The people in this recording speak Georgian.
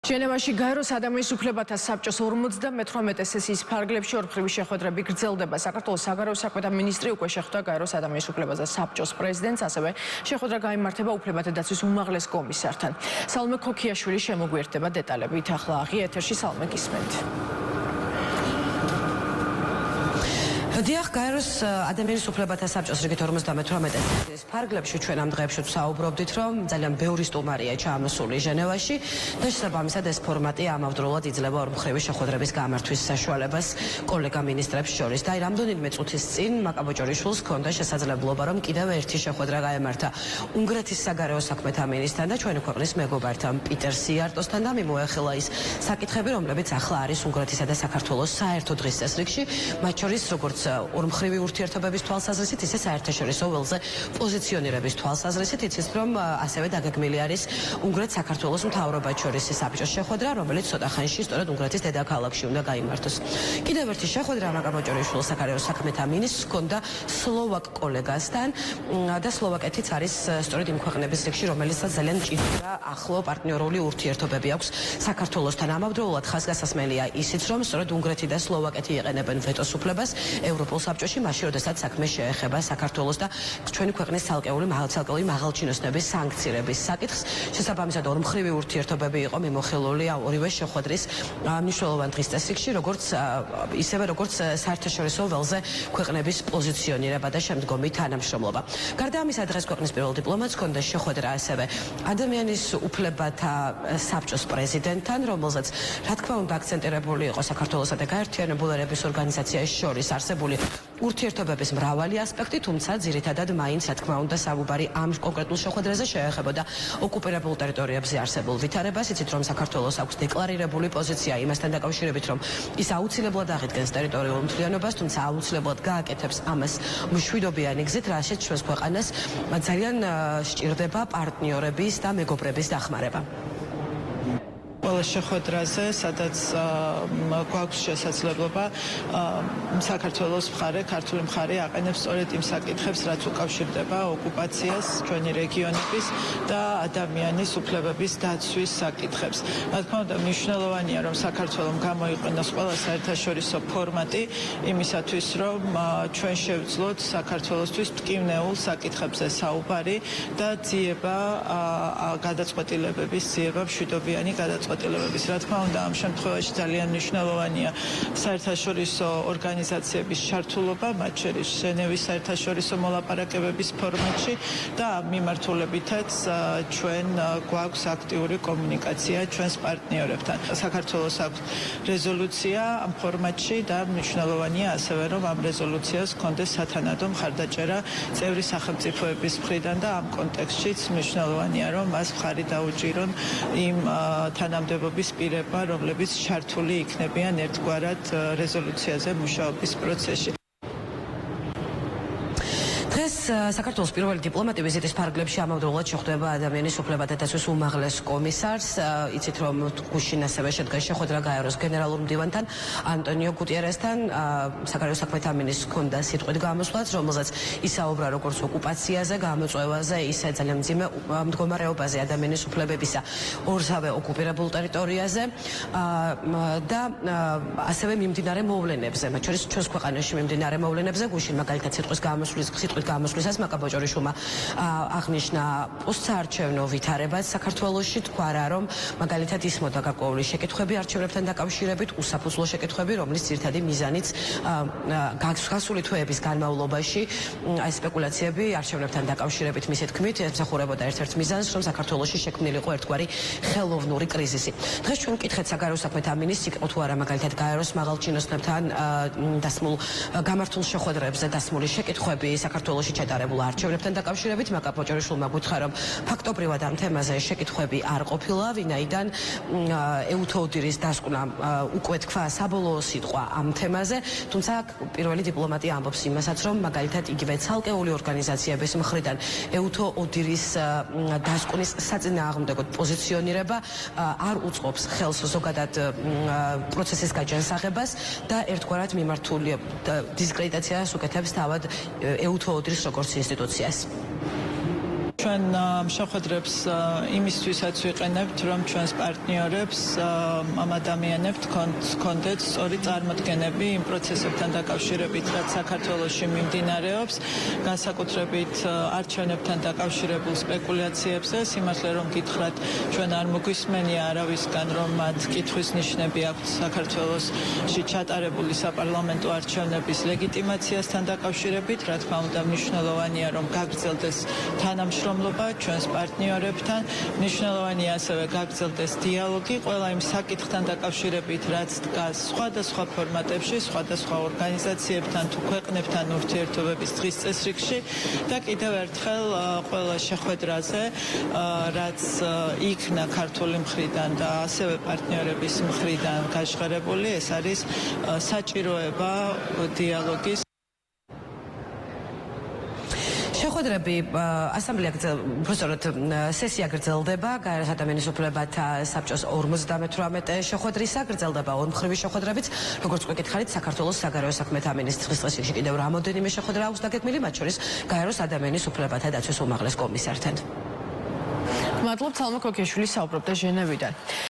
ჟენევაში გაეროს ადამიანის უფლებათა საბჭოს 58 სესიის ფარგლებში ორმხრივი შეხვედრები გრძელდება. საქართველოს საგარეო საქმეთა მინისტრი უკვე შეხვდა გაეროს ადამიანის უფლებათა საბჭოს პრეზიდენტს, ასევე შეხვედრა გაიმართება უფლებათა დაცვის უმაღლეს კომისართან. სალომე ქოქიაშვილი შემოგვიერთდება დეტალებით. ახლა აღია ეთერში სალომე გისმენთ. დიახ, გაეროს ადამიანის უფლებათა საბჭოს რიგით 58 სესიის ფარგლებში ჩვენ ამ დღეებში ვსაუბრობდით, რომ ძალიან ბევრი სტუმარია ჩამოსული ჟენევაში და შესაბამისად ეს ფორმატი ამავდროულად იძლევა ორმხრივი შეხვედრების გამართვის საშუალებას კოლეგა მინისტრებს შორის. და რამდენიმე წუთის წინ მაკაბოჭორიშვილს ჰქონდა შესაძლებლობა, რომ კიდევ ერთი შეხვედრა გაემართა უნგრეთის საგარეო საქმეთა მინისტრთან და ჩვენი ქვეყნის მეგობართან პიტერ სიარტოსთან და მიმოეხილა ის საკითხები, რომლებიც ახლა არის უნგრეთისა და საქართველოს საერთო დღის წესრიგში, მათ შორის როგორც ორმხრივი ურთიერთობების თვალსაზრისით, ისე საერთაშორისო ველზე პოზიციონირების თვალსაზრისით, იცით რომ ასევე დაგეგმილი არის უნგრეთ-საქართველოს მთავრობათ შორის საბჭოს შეხვედრა, რომელიც ცოტა ხანში სწორედ უნგრეთის დედაქალაქში უნდა გაიმართოს. კიდევ ერთი შეხვედრა მაკაბოჭორიშვილს საგარეო საქმეთა მინისტრს ჰქონდა სლოვაკ კოლეგასთან და სლოვაკეთიც არის სწორედ იმ ქვეყნების რიგში, რომელიცაც ძალიან მჭიდრო ახლო პარტნიორული ურთიერთობები აქვს საქართველოსთან. ამავდროულად ხაზგასასმელია ისიც, რომ სწორედ უნგრეთი და სლოვაკეთი იყენებენ ვეტოს უფლებას ევროპულ საბჭოში, მაშინ როდესაც საქმე შეეხება საქართველოს და ჩვენი ქვეყნის ცალკეული მაღალჩინოსნების სანქცირების საკითხს. შესაბამისად ორმხრივი ურთიერთობები იყო მიმოხილული ორივე შეხვედრის მნიშვნელოვან დღის წესრიგში, ისევე როგორც საერთაშორისო ველზე ქვეყნების პოზიციონირება და შემდგომი თანამშრომლობა. გარდა ამისა, დღეს ქვეყნის პირველ დიპლომატს ჰქონდა შეხვედრა ასევე ადამიანის უფლებათა საბჭოს პრეზიდენტთან, რომელზეც რა თქმა უნდა აქცენტირებული იყო საქართველოსა და გაერთიანებული ერების ორგანიზაციის შორის არსებული ურთიერთობების მრავალი ასპექტი, თუმცა ძირითადად მაინც რა თქმა უნდა საუბარი ამ კონკრეტულ შეხვედრაზე შეეხებოდა ოკუპირებულ ტერიტორიებზე არსებულ ვითარებას. იცით რომ საქართველოს აქვს დეკლარირებული პოზიცია იმასთან დაკავშირებით, რომ ის აუცილებლად აღიდგენს ტერიტორიულ მთლიანობას, თუმცა აუცილებლად გააკეთებს ამას მშვიდობიანი გზით, რასაც ჩვენს ქვეყანას ძალიან სჭირდება პარტნიორების და მეგობრების დახმარება. ყველა შეხვედრაზე, სადაც გვაქვს შესაძლებლობა საქართველოს მხარე, ქართული მხარე აყენებს სწორედ იმ საკითხებს, რაც უკავშირდება ოკუპაციას, ჩვენი რეგიონების და ადამიანის უფლებების დაცვის საკითხებს. რა თქმა უნდა, მნიშვნელოვანია, რომ საქართველოს გამოიყენოს ყველა საერთაშორისო ფორმატი იმისათვის, რომ ჩვენ შევძლოთ საქართველოსთვის მტკივნეულ საკითხებზე საუბარი და ძიება გადაწყვეტილებების, ძიება მშვიდობიანი გადაწყვეტილებების. რა თქმა უნდა, ამ შემთხვევაში ძალიან მნიშვნელოვანია საერთაშორისო ორგანიზაციების ჩართულობა, მათ შორის ჟენევის საერთაშორისო მოლაპარაკებების ფორმატში და ამ მიმართულებითაც ჩვენ გვაქვს აქტიური კომუნიკაცია ჩვენს პარტნიორებთან. საქართველოს აქვს რეზოლუცია ამ ფორმატში და მნიშვნელოვანია ასევე, რომ ამ რეზოლუციას ჰქონდეს სათანადო მხარდაჭერა წევრი სახელმწიფოების მხრიდან და ამ კონტექსტშიც მნიშვნელოვანია, რომ მას მხარი დაუჭირონ იმ თანამდებობის პირებმა, რომლებიც ჩართული იქნებიან ერთგვარად რეზოლუციაზე მუშაობის პროცესში. დღეს საქართველოს პირველი დიპლომატი ვიზიტის ფარგლებში ამავდროულად შეხვდება ადამიანის უფლებათა დაცვის უმაღლეს კომისარს. იცით რომ გუშინ ასევე შედგა შეხვედრა გაეროს გენერალურ მდივანთან ანტონიო გუტიერესთან. საგარეო საქმეთა მინისტრს ჰქონდა სიტყვით გამოსვლაც, რომელზეც ისაუბრა როგორც ოკუპაციაზე, გამოწვევაზე, ისე ძალიან მძიმე მდგომარეობაზე ადამიანის უფლებებისა ორსავე ოკუპირებულ ტერიტორიაზე და ასევე მიმდინარე მოვლენებზე, მათ შორის ჩვენს ქვეყანაში მიმდინარე მოვლენებზე. გუშინ მაგალითად სიტყვის გამოსვლისას მაკაბოჭორიშვილმა აღნიშნა პოსტსაარჩევნო ვითარებაც საქართველოში, თქვა რა, რომ მაგალითად ისმოდა გარკვეული შეკითხვები არჩევნებთან დაკავშირებით, უსაფუძვლო შეკითხვები, რომლის ძირითადი მიზანიც გასული თვეების განმავლობაში აი სპეკულაციები არჩევნებთან დაკავშირებით მისი თქმით ემსახურებოდა ერთ-ერთ მიზანს, რომ საქართველოში შექმნილიყო ერთგვარი ხელოვნური კრიზისი. დღეს ჩვენ ვკითხეთ საგარეო საქმეთა მინისტრს იყო თუ არა მაგალითად გაეროს მაღალჩინოსნებთან გამართულ შეხვედრებზე დასმული შეკითხვები საქართველოში ჩატარებულ არჩევნებთან დაკავშირებით. მაკაბოჭორიშვილმა გითხრა, რომ ფაქტობრივად ამ თემაზე შეკითხვები არ ყოფილა, ვინაიდან ეუთო ოდირის დასკვნა უკვე თქვა საბოლოო სიტყვა ამ თემაზე, თუმცა პირველი დიპლომატი ამბობს იმასაც, რომ მაგალითად იგივე ცალკეული ორგანიზაციების მხრიდან ეუთო ოდირის დასკვნის საწინააღმდეგოდ პოზიციონირება არ უწყობს ხელს ზოგადად პროცესის გაჯანსაღებას და ერთგვარად მიმართული დისკრედიტაციას უკეთებს თავად ეუთო ოდრის როგორც ინსტიტუციას. ჩვენ შეხვედრებს იმისთვისაც ვიყენებთ, რომ ჩვენს პარტნიორებს ამ ადამიანებს ჰქონდეთ სწორი წარმოდგენები იმ პროცესებთან დაკავშირებით, რაც საქართველოში მიმდინარეობს, განსაკუთრებით არჩევნებთან დაკავშირებულ სპეკულაციებზე. სიმართლე რომ გითხრათ, ჩვენ არ მოგვისმენია არავისგან, რომ მათ კითხვის ნიშნები აქვთ საქართველოში ჩატარებული საპარლამენტო არჩევნების ლეგიტიმაციასთან დაკავშირებით. რა თქმა უნდა, მნიშვნელოვანია, რომ გაგრძელდეს თანამშრომლობა ჩვენს პარტნიორებთან, მნიშვნელოვანია ასევე გაგრძელდეს დიალოგი ყველა იმ საკითხთან დაკავშირებით, რაც დგას სხვადასხვა ფორმატებში, სხვადასხვა ორგანიზაციებთან თუ ქვეყნებთან ურთიერთობების დღის წესრიგში და კიდევ ერთხელ ყველა შეხვედრაზე, რაც იქნა ქართული მხრიდან და ასევე პარტნიორების მხრიდან გაჟღერებული, ეს არის საჭიროება დიალოგის. შეხვედრები ასამბლეა უბრალოდ სესია გრძელდება გაეროს ადამიანის უფლებათა საბჭოს 58 შეხვედრისა გრძელდება ორმხრივი შეხვედრებიც როგორც გვეკითხარით საქართველოს საგარეო საქმეთა მინისტრის წესრიგში კიდევ რამოდენიმე შეხვედრა აქვს დაგეგმილი მათ შორის გაეროს ადამიანის უფლებათა დაცვის უმაღლეს კომისართან. მადლობთ სალმა ქოქიაშვილი საუბრობდა ჟენევიდან.